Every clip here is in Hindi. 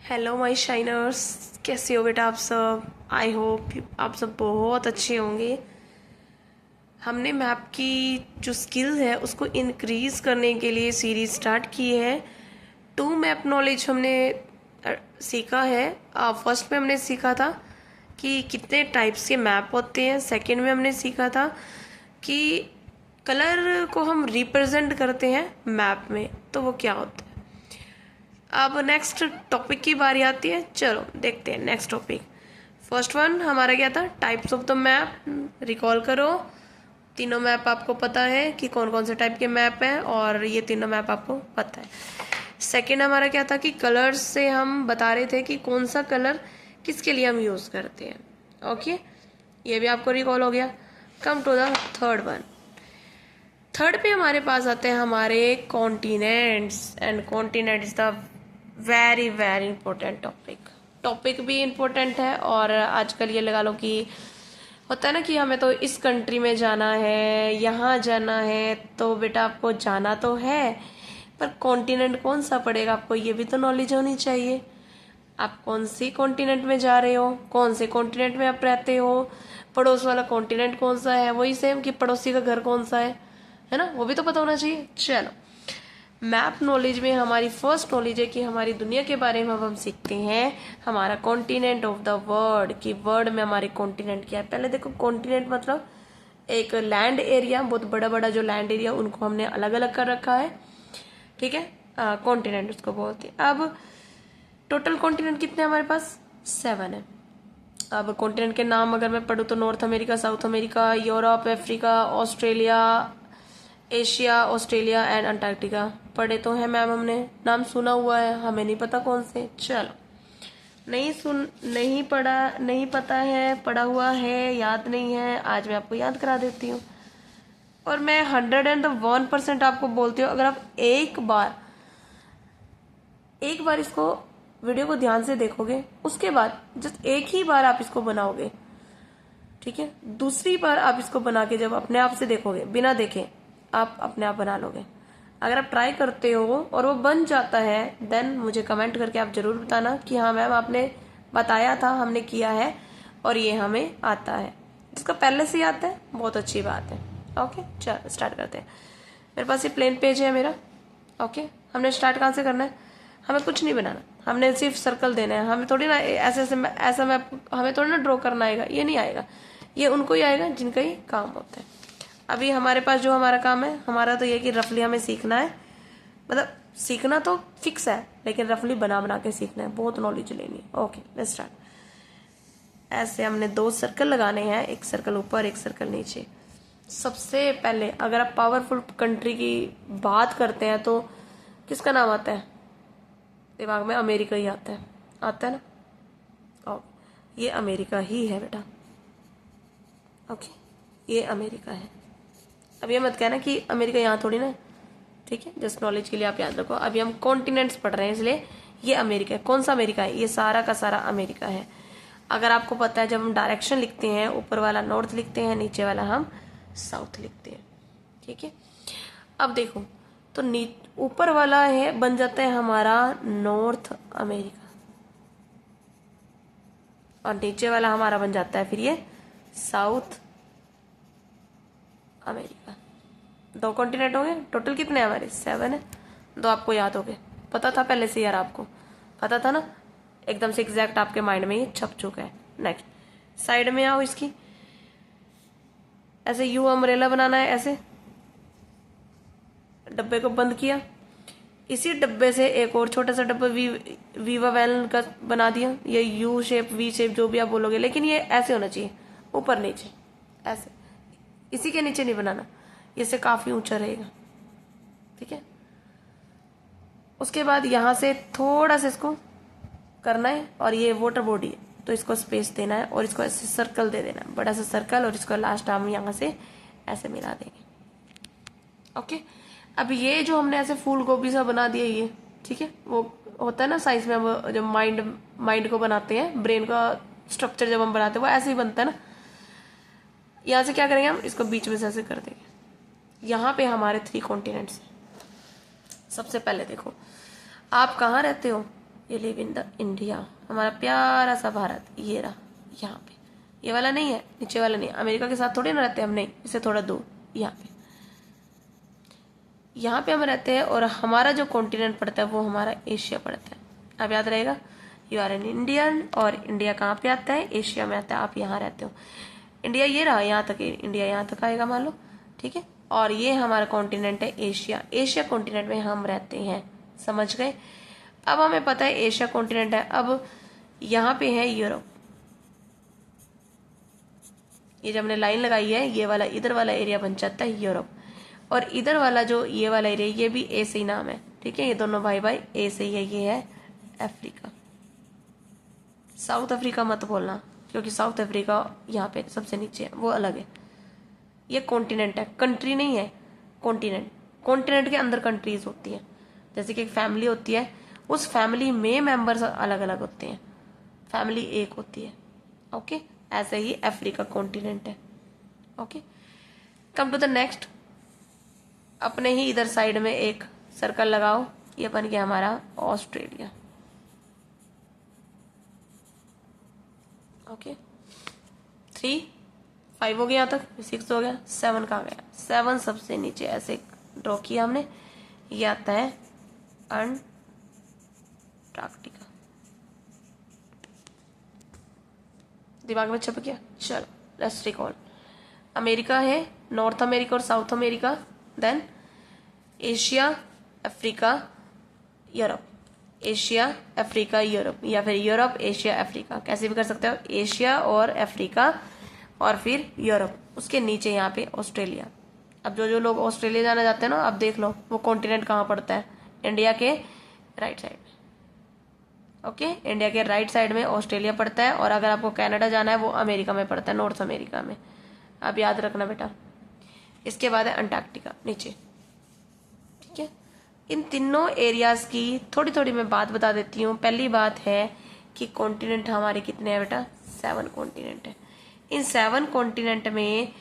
हेलो माय शाइनर्स, कैसे हो बेटा आप सब। आई होप आप सब बहुत अच्छे होंगे। हमने मैप की जो स्किल है उसको इंक्रीज़ करने के लिए सीरीज स्टार्ट की है। टू मैप नॉलेज हमने सीखा है। फर्स्ट में हमने सीखा था कि कितने टाइप्स के मैप होते हैं। सेकंड में हमने सीखा था कि कलर को हम रिप्रेजेंट करते हैं मैप में, तो वो क्या होता है। अब नेक्स्ट टॉपिक की बारी आती है। चलो देखते हैं नेक्स्ट टॉपिक। फर्स्ट वन हमारा क्या था, types of the map. Recall करो, तीनों मैप आपको पता है कि कौन कौन से टाइप के मैप हैं, और ये तीनों मैप आपको पता है। सेकंड हमारा क्या था कि कलर्स से हम बता रहे थे कि कौन सा कलर किसके लिए हम यूज़ करते हैं। ओके, ये भी आपको रिकॉल हो गया। Come to the third one. Third पे हमारे पास आते हैं हमारे continents, and continent is the very very important topic भी इम्पोर्टेंट है। और आजकल ये लगा लो कि होता है ना कि हमें तो इस कंट्री में जाना है, यहाँ जाना है, तो बेटा आपको जाना तो है, पर कॉन्टिनेंट कौन सा पड़ेगा आपको ये भी तो नॉलेज होनी चाहिए। आप कौन सी कॉन्टिनेंट में जा रहे हो, कौन से कॉन्टिनेंट में आप रहते हो, पड़ोस वाला कॉन्टिनेंट कौन सा है, वही सेम कि पड़ोसी का घर कौन सा है ना, वो भी तो पता होना चाहिए। चलो, मैप नॉलेज में हमारी फर्स्ट नॉलेज है कि हमारी दुनिया के बारे में हम सीखते हैं हमारा कॉन्टिनेंट ऑफ द वर्ल्ड, कि वर्ल्ड में हमारे कॉन्टिनेंट क्या है। पहले देखो, कॉन्टिनेंट मतलब एक लैंड एरिया, बहुत बड़ा बड़ा जो लैंड एरिया, उनको हमने अलग अलग कर रखा है। ठीक है, कॉन्टिनेंट उसको बोलते हैं। अब टोटल कॉन्टिनेंट कितने हमारे पास, 7 है। अब कॉन्टिनेंट के नाम अगर मैं पढ़ूँ तो north America, south America, Europe, Africa, Australia, Asia, Australia and Antarctica. पढ़े तो है मैम, हमने नाम सुना हुआ है, हमें नहीं पता कौन से। चलो, नहीं पढ़ा, नहीं पता है, पढ़ा हुआ है, याद नहीं है, आज मैं आपको याद करा देती हूँ। और मैं 101% आपको बोलती हूँ, अगर आप एक बार इसको वीडियो को ध्यान से देखोगे, उसके बाद जस्ट एक ही बार आप इसको बनाओगे, ठीक है, दूसरी बार आप इसको बना के जब अपने आप से देखोगे, बिना देखे आप अपने आप बना लोगे। अगर आप ट्राई करते हो और वो बन जाता है, देन मुझे कमेंट करके आप जरूर बताना कि हाँ मैम आपने बताया था, हमने किया है और ये हमें आता है। जिसका पहले से आता है बहुत अच्छी बात है। ओके, चलो स्टार्ट करते हैं। मेरे पास ये प्लेन पेज है मेरा। ओके, हमने स्टार्ट कहाँ से करना है, हमें कुछ नहीं बनाना, हमने सिर्फ सर्कल देना है। हमें थोड़ी ना ऐसा मैप हमें थोड़ी ना ड्रॉ करना आएगा, ये नहीं आएगा, ये उनको ही आएगा जिनका ही काम होता है। अभी हमारे पास जो हमारा काम है, हमारा तो ये कि रफली हमें सीखना है, मतलब सीखना तो फिक्स है, लेकिन रफली बना बना के सीखना है, बहुत नॉलेज लेनी है। Okay, let's start. ऐसे हमने 2 सर्कल लगाने हैं, एक सर्कल ऊपर, एक सर्कल नीचे। सबसे पहले अगर आप पावरफुल कंट्री की बात करते हैं तो किसका नाम आता है दिमाग में, अमेरिका ही आता है ना। और ये अमेरिका ही है बेटा। ओके, ये अमेरिका है। अब ये मत कहना कि अमेरिका यहाँ थोड़ी ना, ठीक है, जस्ट नॉलेज के लिए आप याद रखो। अभी हम कॉन्टिनेंट्स पढ़ रहे हैं, इसलिए ये अमेरिका है। कौन सा अमेरिका है, ये सारा का सारा अमेरिका है। अगर आपको पता है, जब हम डायरेक्शन लिखते हैं, ऊपर वाला नॉर्थ लिखते हैं, नीचे वाला हम साउथ लिखते हैं। ठीक है, अब देखो तो ऊपर वाला है बन जाता है हमारा नॉर्थ अमेरिका, और नीचे वाला हमारा बन जाता है फिर ये साउथ अमेरिका। 2 कॉन्टिनेंट हो गए। टोटल कितने हैं हमारे, 7 है। 2 आपको याद हो गए, पता था पहले से यार, आपको पता था ना, एकदम से एग्जैक्ट आपके माइंड में ये छप चुका है। नेक्स्ट, साइड में आओ इसकी, ऐसे यू अम्ब्रेला बनाना है, ऐसे डब्बे को बंद किया, इसी डब्बे से एक और छोटा सा डब्बा वीवा वैल का बना दिया, ये यू शेप, वी शेप, जो भी आप बोलोगे, लेकिन ये ऐसे होना चाहिए, ऊपर नीचे ऐसे, इसी के नीचे नहीं बनाना, इससे काफी ऊंचा रहेगा। ठीक है, उसके बाद यहां से थोड़ा सा इसको करना है, और ये वाटर बॉडी है तो इसको स्पेस देना है, और इसको ऐसे सर्कल दे देना है, बड़ा सा सर्कल, और इसको लास्ट हम यहां से ऐसे मिला देंगे। ओके, अब ये जो हमने ऐसे फूल गोभी सा बना दिया ये, ठीक है, वो होता है ना साइंस में, हम जब माइंड को बनाते हैं, ब्रेन का स्ट्रक्चर जब हम बनाते हैं, वो ऐसे ही बनता है ना। यहाँ से क्या करेंगे, हम इसको बीच में से ऐसे कर देंगे। यहाँ पे हमारे 3 कॉन्टिनेंट्स हैं। सबसे पहले देखो, आप कहाँ रहते हो, ये लिव इन द इंडिया, हमारा प्यारा सा भारत, ये रहा यहाँ पे। ये वाला नहीं है, नीचे वाला नहीं, अमेरिका के साथ थोड़ी ना रहते हम, नहीं, इससे थोड़ा दूर यहाँ पे हम रहते हैं। और हमारा जो कॉन्टिनेंट पड़ता है वो हमारा एशिया पड़ता है। अब याद रहेगा, यू आर एन इंडियन, और इंडिया कहाँ पे आता है, एशिया में आता है। आप यहाँ रहते हो, इंडिया ये रहा, यहाँ तक इंडिया यहाँ तक आएगा मान लो, ठीक है। और ये हमारा कॉन्टिनेंट है एशिया, एशिया कॉन्टिनेंट में हम रहते हैं, समझ गए। अब हमें पता है एशिया कॉन्टिनेंट है। अब यहाँ पे है यूरोप, ये जब हमने लाइन लगाई है, ये वाला इधर वाला एरिया बन जाता है यूरोप। और इधर वाला जो ये वाला एरिया, ये भी ए से ही नाम है, ठीक है। ये दोनों भाई भाई ए से ही है। ये है अफ्रीका, साउथ अफ्रीका मत बोलना, क्योंकि साउथ अफ्रीका यहाँ पे सबसे नीचे है, वो अलग है। ये कॉन्टिनेंट है, कंट्री नहीं है, कॉन्टिनेंट। कॉन्टिनेंट के अंदर कंट्रीज होती है, जैसे कि एक फैमिली होती है, उस फैमिली में मेंबर्स अलग अलग होते हैं, फैमिली एक होती है, ओके। ऐसे ही अफ्रीका कॉन्टिनेंट है, okay. Come to the next, अपने ही इधर साइड में एक सर्कल लगाओ, ये बन गया हमारा ऑस्ट्रेलिया, ओके। 3 5 हो गया यहाँ तक, 6 हो गया, 7 कहाँ गया, 7 सबसे नीचे ऐसे ड्रॉ किया हमने। ये आता है अंटार्कटिका, दिमाग में छप गया। चलो लेट्स रिकॉल, अमेरिका है, नॉर्थ अमेरिका और South America, then Asia, Africa, Europe, Asia Africa Europe, या फिर यूरोप एशिया अफ्रीका, कैसे भी कर सकते हो, एशिया और अफ्रीका और फिर यूरोप, उसके नीचे यहाँ पे ऑस्ट्रेलिया। अब जो लोग ऑस्ट्रेलिया जाना चाहते हैं ना, अब देख लो वो कॉन्टिनेंट कहाँ पड़ता है, इंडिया के राइट साइड में, ओके। इंडिया के राइट साइड में ऑस्ट्रेलिया पड़ता है। और अगर आपको कनाडा जाना है, वो अमेरिका में पड़ता है, नॉर्थ अमेरिका में। अब याद रखना बेटा। इसके बाद है अंटार्कटिका नीचे, ठीक है। इन तीनों एरियाज की थोड़ी थोड़ी मैं बात बता देती हूँ। पहली बात है कि कॉन्टिनेंट हमारे कितने हैं बेटा, 7 कॉन्टिनेंट है। इन 7 कॉन्टिनेंट में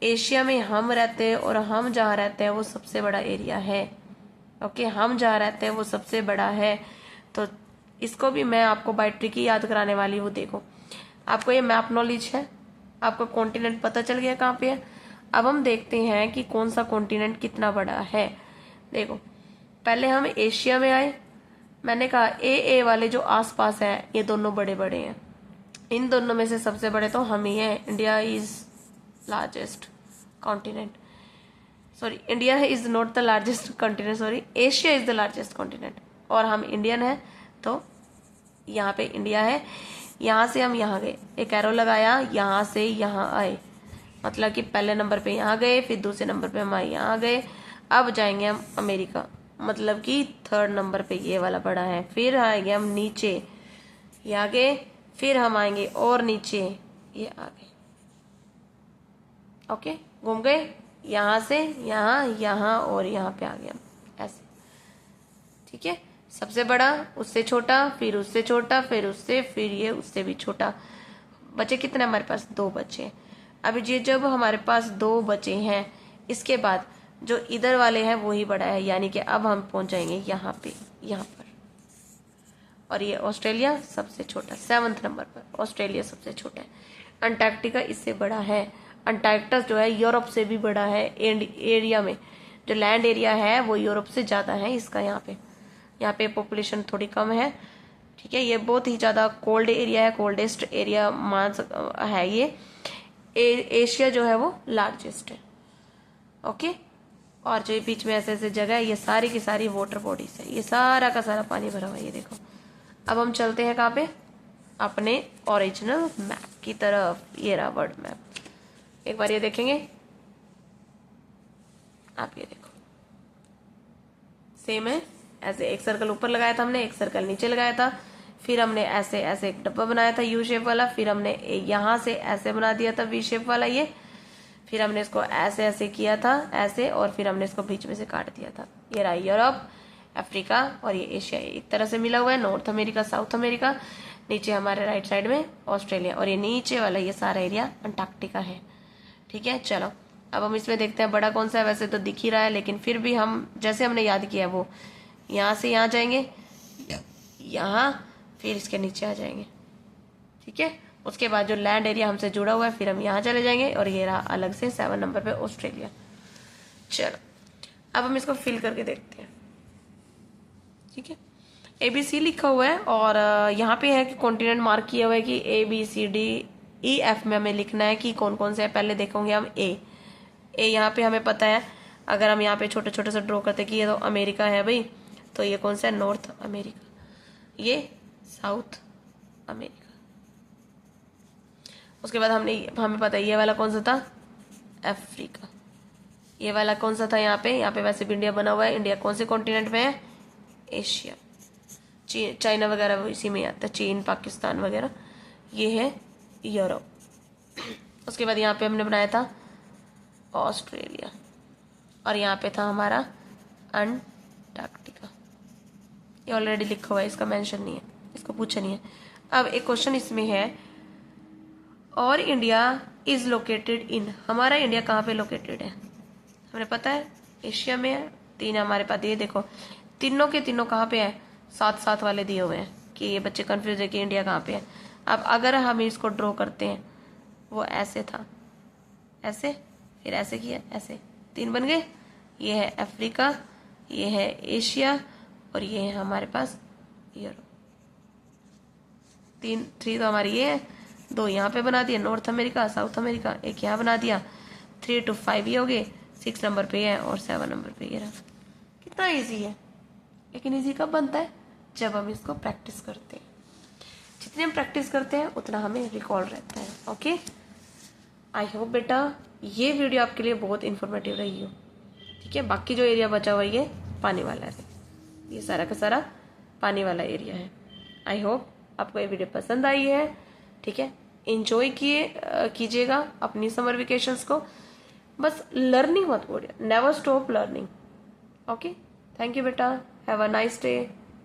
एशिया में हम रहते हैं, और हम जहाँ रहते हैं वो सबसे बड़ा एरिया है, ओके। हम जहाँ रहते हैं वो सबसे बड़ा है। तो इसको भी मैं आपको बाय ट्रिकी याद कराने वाली हूँ। देखो, आपको ये मैप नॉलेज है, आपको कॉन्टिनेंट पता चल गया कहाँ पे है। अब हम देखते हैं कि कौन सा कॉन्टिनेंट कितना बड़ा है। देखो, पहले हम एशिया में आए, मैंने कहा ए वाले जो आसपास है ये दोनों बड़े बड़े हैं। इन दोनों में से सबसे बड़े तो हम ही हैं। India is largest continent, sorry, India is not the largest continent, sorry, Asia is the largest continent. और हम इंडियन है, तो यहाँ पे इंडिया है। यहाँ से हम यहाँ गए, एक एरो लगाया, यहाँ से यहाँ आए, मतलब कि पहले नंबर पे यहाँ गए, फिर दूसरे नंबर पे हम यहाँ गए। अब जाएंगे हम अमेरिका, मतलब कि 3rd नंबर पे ये वाला बड़ा है। फिर आएंगे हम नीचे, यहाँ गए, फिर हम आएंगे और नीचे, ये आ गए, ओके। घूम गए यहाँ से यहाँ, यहाँ और यहाँ पे आ गए हम, ऐसे, ठीक है। सबसे बड़ा, उससे छोटा, फिर उससे छोटा, फिर उससे, फिर ये उससे भी छोटा। बचे कितने हमारे पास, 2 बचे। अब ये जब हमारे पास 2 बचे हैं, इसके बाद जो इधर वाले हैं वही बड़ा है, यानी कि अब हम पहुंच जाएंगे यहाँ पे, यहाँ पर। और ये ऑस्ट्रेलिया सबसे छोटा, 7th नंबर पर ऑस्ट्रेलिया सबसे छोटा है। अंटार्कटिका इससे बड़ा है। अंटार्कटिका जो है यूरोप से भी बड़ा है। एरिया में जो लैंड एरिया है वो यूरोप से ज़्यादा है इसका। यहाँ पे पॉपुलेशन थोड़ी कम है, ठीक है। ये बहुत ही ज़्यादा कोल्ड एरिया है, कोल्डेस्ट एरिया है ये। एशिया जो है वो लार्जेस्ट है, ओके। और जो बीच में ऐसे ऐसे जगह है, ये सारी की सारी वाटर बॉडीज है, ये सारा का सारा पानी भरा हुआ है, ये देखो। अब हम चलते हैं कहाँ पे, अपने ओरिजिनल मैप की तरफ। ये रहा वर्ल्ड मैप, एक बार ये देखेंगे आप, ये देखो सेम है। ऐसे एक सर्कल ऊपर लगाया था हमने, एक सर्कल नीचे लगाया था, फिर हमने ऐसे ऐसे एक डब्बा बनाया था यू शेप वाला, फिर हमने यहाँ से ऐसे बना दिया था वी शेप वाला ये, फिर हमने इसको ऐसे ऐसे किया था ऐसे, और फिर हमने इसको बीच में से काट दिया था। ये रहा यूरोप, अफ्रीका और ये एशिया, एक तरह से मिला हुआ है। नॉर्थ अमेरिका, साउथ अमेरिका, नीचे हमारे राइट साइड में ऑस्ट्रेलिया, और ये नीचे वाला ये सारा एरिया अंटार्कटिका है, ठीक है। चलो अब हम इसमें देखते हैं बड़ा कौन सा है। वैसे तो दिख ही रहा है, लेकिन फिर भी हम जैसे हमने याद किया वो, यहाँ से यहाँ जाएंगे, यहाँ, फिर इसके नीचे आ जाएंगे। ठीक है, उसके बाद जो लैंड एरिया हमसे जुड़ा हुआ है फिर हम यहाँ चले जाएंगे, और ये रहा अलग से 7 नंबर पे ऑस्ट्रेलिया। चलो अब हम इसको फिल करके देखते हैं। ठीक है, ABC लिखा हुआ है, और यहाँ पे है कि कॉन्टिनेंट मार्क किया हुआ है कि ABCDEF में हमें लिखना है कि कौन कौन से है। पहले देखेंगे हम ए यहाँ पे हमें पता है, अगर हम यहाँ पे छोटे छोटे से ड्रॉ करते कि ये तो अमेरिका है भाई, तो ये कौन सा है, नॉर्थ अमेरिका, ये साउथ अमेरिका। उसके बाद हमें पता है ये वाला कौन सा था, अफ्रीका। ये वाला कौन सा था, यहाँ पे वैसे भी इंडिया बना हुआ है। इंडिया कौन से कॉन्टिनेंट में है, एशिया। चाइना वगैरह इसी में आता है, चीन, पाकिस्तान वगैरह, ये है यूरोप। उसके बाद यहाँ पे हमने बनाया था ऑस्ट्रेलिया, और यहाँ पे था हमारा अंटार्कटिका। ये ऑलरेडी लिखा हुआ है, इसका मेंशन नहीं है, इसको पूछा नहीं है। अब एक क्वेश्चन इसमें है, और इंडिया इज लोकेटेड इन, हमारा इंडिया कहाँ पे लोकेटेड है, हमें पता है एशिया में है। 3 हमारे पास, ये देखो तीनों के तीनों कहाँ पे है, 7-7 वाले दिए हुए हैं कि ये बच्चे कंफ्यूज है कि इंडिया कहाँ पे है। अब अगर हम इसको ड्रॉ करते हैं, वो ऐसे था, ऐसे, फिर ऐसे किया, ऐसे 3 बन गए। ये है अफ्रीका, ये है एशिया, और ये है हमारे पास यूरोप। 3 तो हमारी ये है, 2 यहाँ पे बना दिए, नॉर्थ अमेरिका, साउथ अमेरिका, एक यहाँ बना दिया। 3 to 5 ये हो गए, 6 नंबर पे है, और 7 नंबर पे ये रहा। कितना इजी है, लेकिन इजी कब बनता है, जब हम इसको प्रैक्टिस करते हैं। जितनी हम प्रैक्टिस करते हैं उतना हमें रिकॉल रहता है। ओके, आई होप बेटा ये वीडियो आपके लिए बहुत इन्फॉर्मेटिव रही हो। ठीक है, बाकी जो एरिया बचा हुआ ये पानी वाला है, ये सारा का सारा पानी वाला एरिया है। आई होप आपको ये वीडियो पसंद आई है। ठीक है, एंजॉय कीजिएगा अपनी समर वेकेशंस को, बस लर्निंग मत छोड़िए, never stop learning. Okay, thank you बेटा, हैव अ नाइस डे।